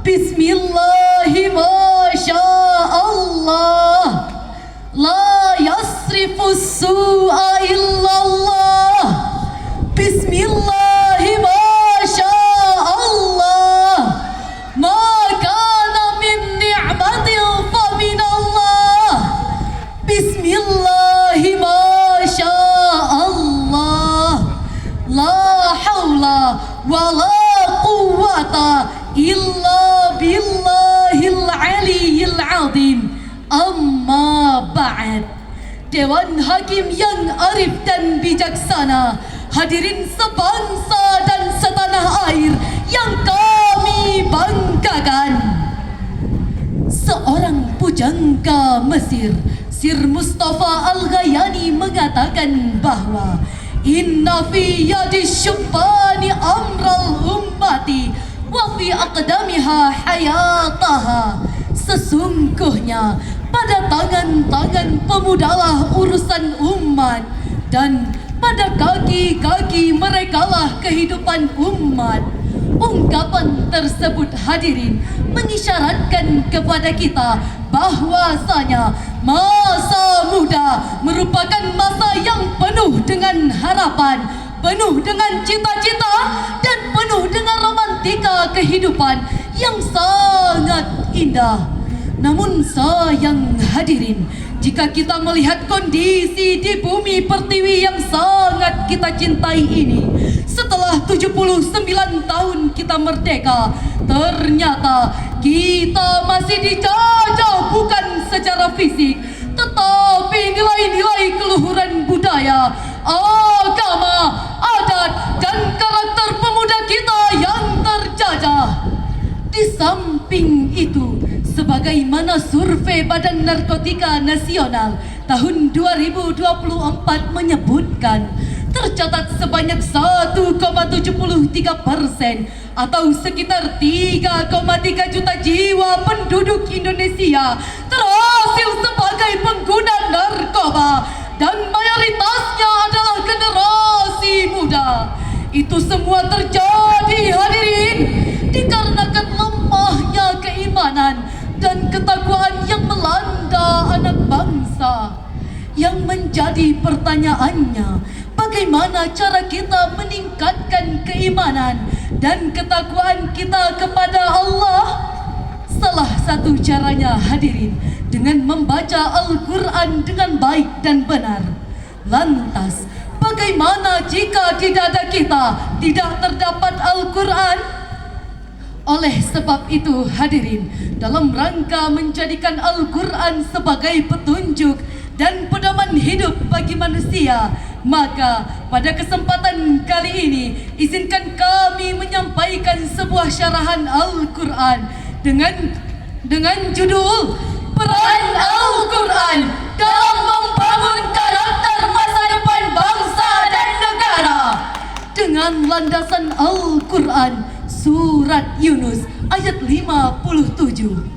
Bismillahi masya Allah, la yasrifu su'a illallah. Bismillahi masya Allah, ma kana min ni'matin fa min Allah. Bismillahi masya Allah, la hawla wa la quwwata illa billahil aliyyil azim. Amma ba'd. Dewan Hakim yang arif dan bijaksana, hadirin sebangsa dan setanah air yang kami banggakan. Seorang pujangga Mesir, Sir Mustafa Al-Ghayani, mengatakan bahwa inna fi yadi syubbani amral ummati wa fi aqdamiha hayataha. Sesungguhnya pada tangan-tangan pemudalah urusan umat, dan pada kaki-kaki merekalah kehidupan umat. Ungkapan tersebut, hadirin, mengisyaratkan kepada kita bahwasanya masa muda merupakan masa yang penuh dengan harapan, penuh dengan cita-cita, dan penuh dengan romantika kehidupan yang sangat indah. Namun sayang, hadirin, jika kita melihat kondisi di bumi pertiwi yang sangat kita cintai ini, setelah 79 tahun kita merdeka, ternyata kita masih dijajah bukan secara fisik, tetapi nilai-nilai keluhuran budaya, agama, adat, dan karakter pemuda kita yang terjajah. Di samping itu, sebagaimana survei Badan Narkotika Nasional tahun 2024 menyebutkan, tercatat sebanyak 1,73% atau sekitar 3,3 juta jiwa penduduk Indonesia terhasil sebagai pengguna narkoba, dan mayoritasnya adalah generasi muda. Itu semua terjadi, hadirin, dikarenakan lemahnya keimanan dan ketakwaan yang melanda anak bangsa. Yang menjadi pertanyaannya, bagaimana cara kita meningkatkan keimanan dan ketakwaan kita kepada Allah? Salah satu caranya, hadirin, dengan membaca Al-Quran dengan baik dan benar. Lantas, bagaimana jika di dada kita tidak terdapat Al-Quran? Oleh sebab itu, hadirin, dalam rangka menjadikan Al-Quran sebagai petunjuk dan pedoman hidup bagi manusia, maka pada kesempatan kali ini izinkan kami menyampaikan sebuah syarahan Al-Quran dengan judul Peran Al-Quran dalam membangun karakter masa depan bangsa dan negara, dengan landasan Al-Quran Surat Yunus ayat 57.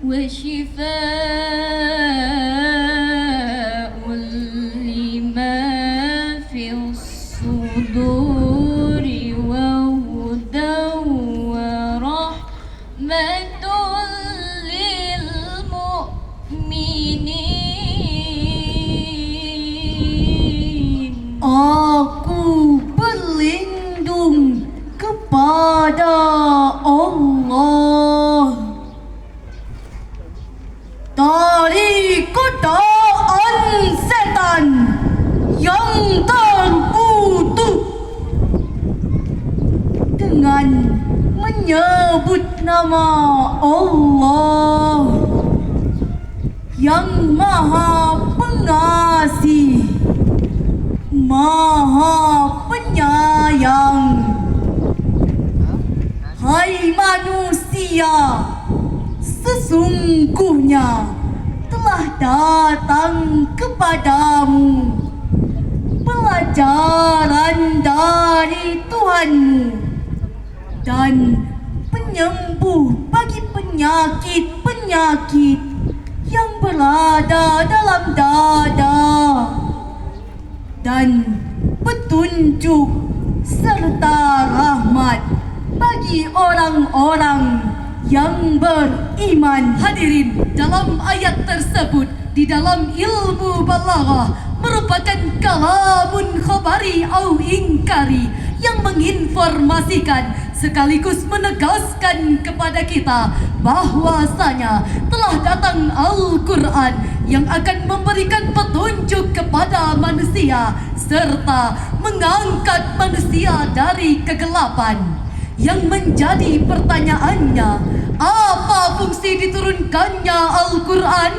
وشفاء لما في الصدور وهدى ورحمة للمؤمنين. Aku berlindung kepada Allah dari godaan setan yang terkutuk dengan menyebut nama Allah yang Maha Pengasih, Maha Penyayang. Hai manusia, sesungguhnya telah datang kepadamu pelajaran dari Tuhanmu dan penyembuh bagi penyakit-penyakit yang berada dalam dada, dan petunjuk serta rahmat bagi orang-orang yang beriman. Hadirin, dalam ayat tersebut di dalam ilmu balaghah merupakan kalamun khabari au ingkari yang menginformasikan sekaligus menegaskan kepada kita bahwasanya telah datang Al-Quran yang akan memberikan petunjuk kepada manusia serta mengangkat manusia dari kegelapan. Yang menjadi pertanyaannya, apa fungsi diturunkannya Al-Quran?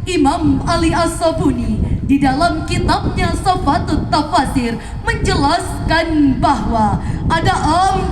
Imam Ali As-Sabuni di dalam kitabnya Safatut Tafasir menjelaskan bahwa ada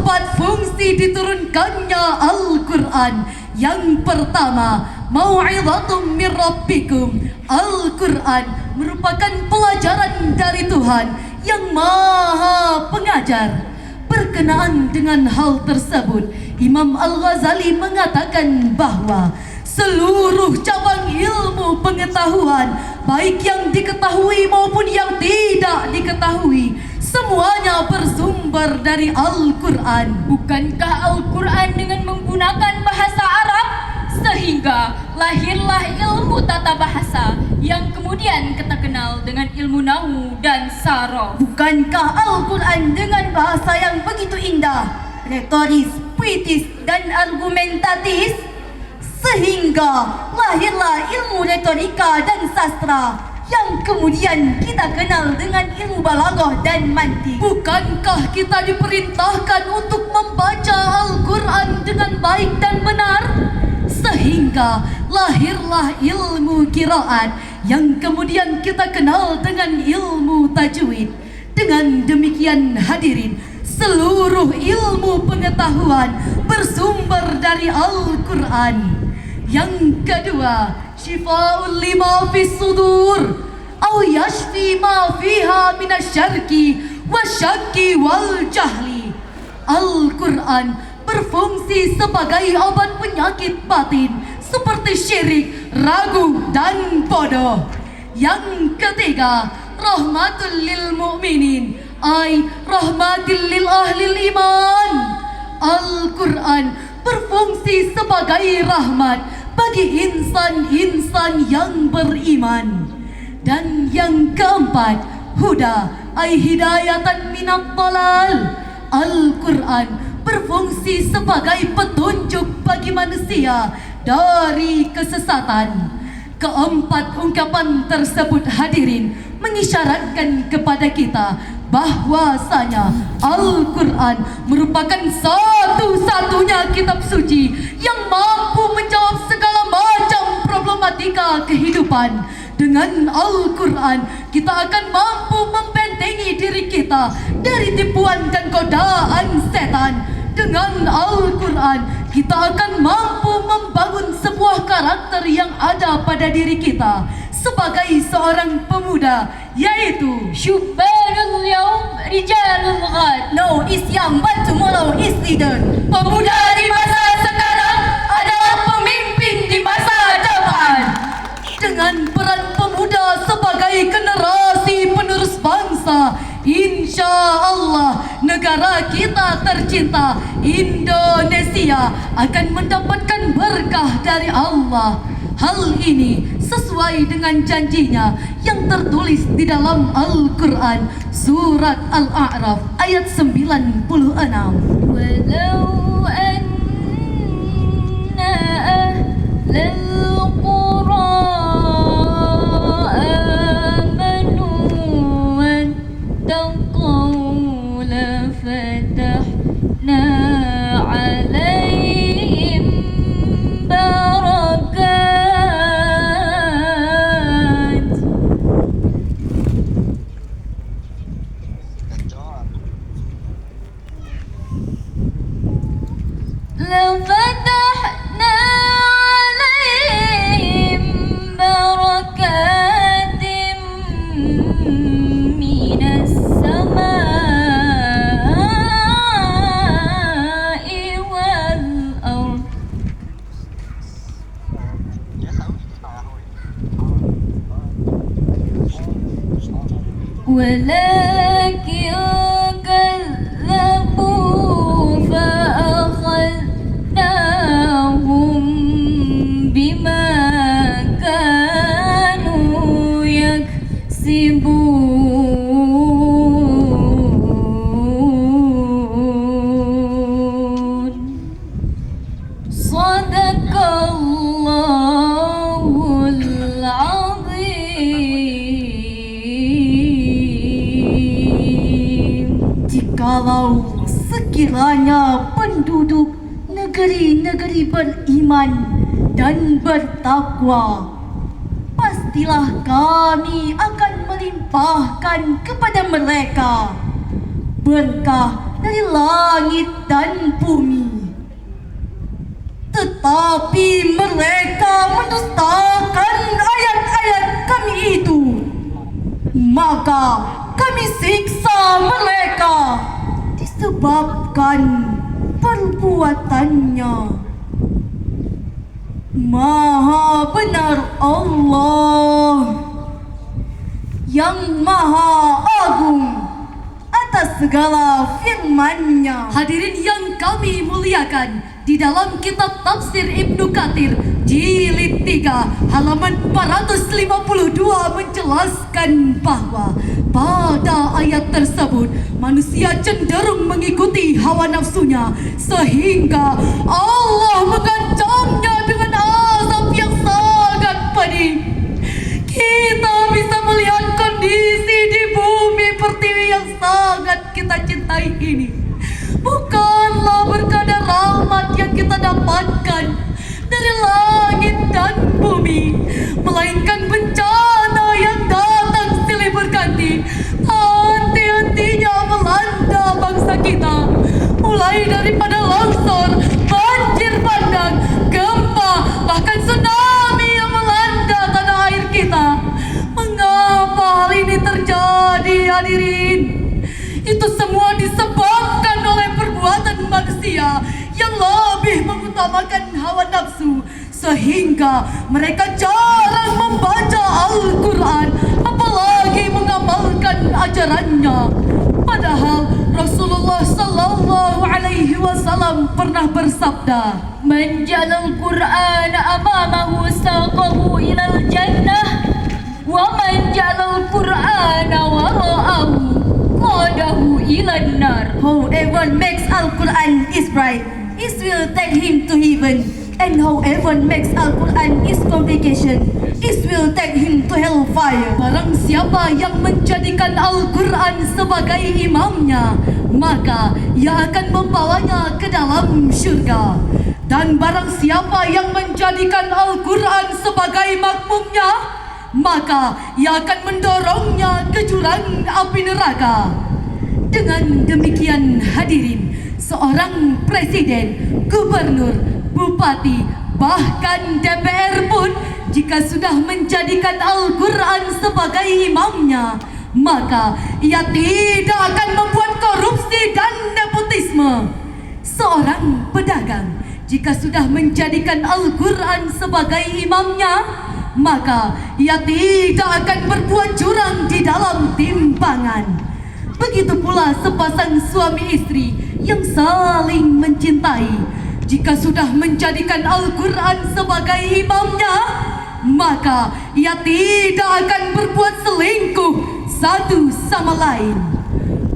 4 fungsi diturunkannya Al-Quran. Yang pertama, mau'izatum min rabbikum. Al-Quran merupakan pelajaran dari Tuhan yang Maha Pengajar. Berkenaan dengan hal tersebut, Imam Al-Ghazali mengatakan bahwa seluruh cabang ilmu pengetahuan, baik yang diketahui maupun yang tidak diketahui, semuanya bersumber dari Al-Quran. Bukankah Al-Quran dengan menggunakan bahasa Arab sehingga lahirlah ilmu tata bahasa yang kemudian kita kenal dengan ilmu nahu dan saraf? Bukankah Al-Quran dengan bahasa yang begitu indah, retoris, puitis, dan argumentatis sehingga lahirlah ilmu retorika dan sastra yang kemudian kita kenal dengan ilmu balaghah dan mantik? Bukankah kita diperintahkan untuk membaca Al-Quran dengan baik dan benar sehingga lahirlah ilmu qiraat yang kemudian kita kenal dengan ilmu tajwid? Dengan demikian hadirin, seluruh ilmu pengetahuan bersumber dari Al-Quran. Yang kedua, syifa'ul lima fis sudur au yashfi ma fiha minasyarki wasyakki wal jahli. Al-Quran berfungsi sebagai obat penyakit batin seperti syirik, ragu, dan bodoh. Yang ketiga, rahmatul lil mu'minin, ay rahmatil lil ahlil iman. Al-Quran berfungsi sebagai rahmat bagi insan-insan yang beriman. Dan yang keempat, huda ay hidayatan minat dalal. Al-Quran berfungsi sebagai petunjuk bagi manusia dari kesesatan. Keempat ungkapan tersebut hadirin mengisyaratkan kepada kita bahwasanya Al-Quran merupakan satu-satunya kitab suci yang mampu menjawab segala macam problematika kehidupan. Dengan Al-Quran kita akan mampu membentengi diri kita dari tipuan dan godaan setan. Dengan Al-Quran kita akan mampu membangun sebuah karakter yang ada pada diri kita sebagai seorang pemuda, yaitu Syubbanul yaum rijalul ghad. no is young but tomorrow is leader. Pemuda di masa sekarang adalah pemimpin di masa tercinta Indonesia akan mendapatkan berkah dari Allah. Hal ini sesuai dengan janjinya yang tertulis di dalam Al-Quran Surat Al-A'raf ayat 96. Walau anna ahlal qura amanu wattaqaw lafatahna alaihim barakat. لفتحنا عليهم بركات من السماء والأرض ولكن كذبوا فأخذناهم بما كانوا يكسبون صدق الله العظيم. Jikalau sekiranya penduduk negeri-negeri beriman dan bertakwa, pastilah kami akan melimpahkan kepada mereka berkah dari langit dan bumi. Tetapi mereka mendustakan ayat-ayat kami itu, maka kami siksa mereka disebabkan perbuatannya. Maha benar Allah yang Maha Agung atas segala firman-Nya. Hadirin yang kami muliakan, di dalam kitab tafsir Ibnu Katsir jilid 3 halaman 452 menjelaskan bahwa pada ayat tersebut manusia cenderung mengikuti hawa nafsunya sehingga Allah mengancamnya dengan azab yang sangat pedih. Kita bisa melihat kondisi di bumi pertiwi yang sangat kita cintai ini bukanlah berkadar rahmat yang kita dapatkan dari langit dan bumi, melainkan bencana yang datang silih berganti henti-hentinya melanda bangsa kita, mulai daripada longsor, banjir bandang, gempa, bahkan tsunami yang melanda tanah air kita. Mengapa hal ini terjadi, hadirin? Itu semua disebabkan oleh perbuatan manusia yang lebih mengutamakan hawa nafsu, sehingga mereka jarang membaca Al-Quran, apalagi mengamalkan ajarannya. Padahal Rasulullah Sallallahu Alaihi Wasallam pernah bersabda, "Man jalal Qur'an amamahu saqahu ilal jannah, wa man jalal Qur'an wara'ahu qadahu ilan nar." whoever makes Al-Quran is right, it will take him to heaven, and whoever makes Al-Quran is complication, it will take him to hellfire. Barang siapa yang menjadikan Al-Quran sebagai imamnya, maka ia akan membawanya ke dalam syurga. Dan barang siapa yang menjadikan Al-Quran sebagai makmumnya, maka ia akan mendorongnya ke jurang api neraka. Dengan demikian, hadirin, seorang presiden, gubernur, bupati, bahkan DPR pun jika sudah menjadikan Al-Quran sebagai imamnya, maka ia tidak akan membuat korupsi dan nepotisme. Seorang pedagang jika sudah menjadikan Al-Quran sebagai imamnya, maka ia tidak akan berbuat curang di dalam timbangan. Begitu pula sepasang suami istri yang saling mencintai. Jika sudah menjadikan Al-Quran sebagai imamnya, maka ia tidak akan berbuat selingkuh satu sama lain.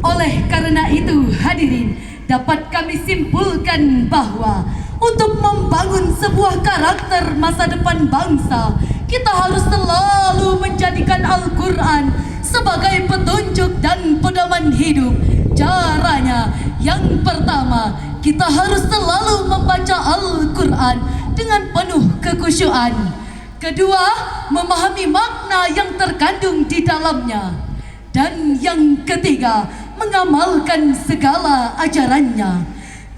Oleh karena itu, hadirin, dapat kami simpulkan bahwa untuk membangun sebuah karakter masa depan bangsa, kita harus selalu menjadikan Al-Quran sebagai petunjuk dan pedoman hidup. Caranya, yang pertama, kita harus selalu membaca Al-Quran dengan penuh kekhusyuan. Kedua, memahami makna yang terkandung di dalamnya. Dan yang ketiga, mengamalkan segala ajarannya.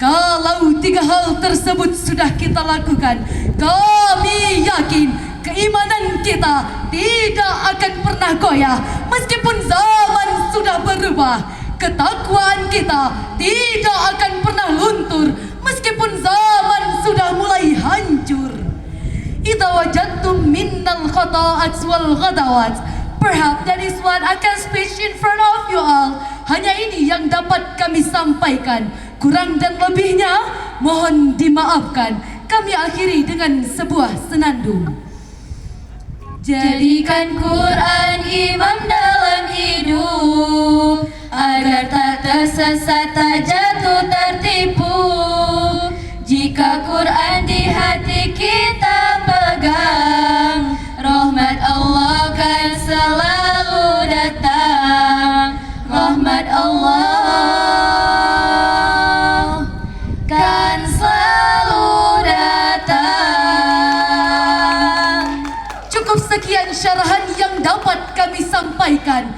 Kalau tiga hal tersebut sudah kita lakukan, kami yakin keimanan kita tidak akan pernah goyah meskipun zaman sudah berubah. Ketakwaan kita tidak akan pernah luntur meskipun zaman sudah mulai hancur. Idza wajadtum minnal khata'at wal ghadawat. Perhaps that is what I can speak in front of you all. Hanya ini yang dapat kami sampaikan. Kurang dan lebihnya mohon dimaafkan. Kami akhiri dengan sebuah senandung. Jadikan Quran imam dalam hidup, agar tak tersesat, tak jatuh tertipu. Jika Quran di hati kita pegang, rahmat Allah kan selalu datang. Rahmat Allah kan selalu datang. Cukup sekian syarahan yang dapat kami sampaikan.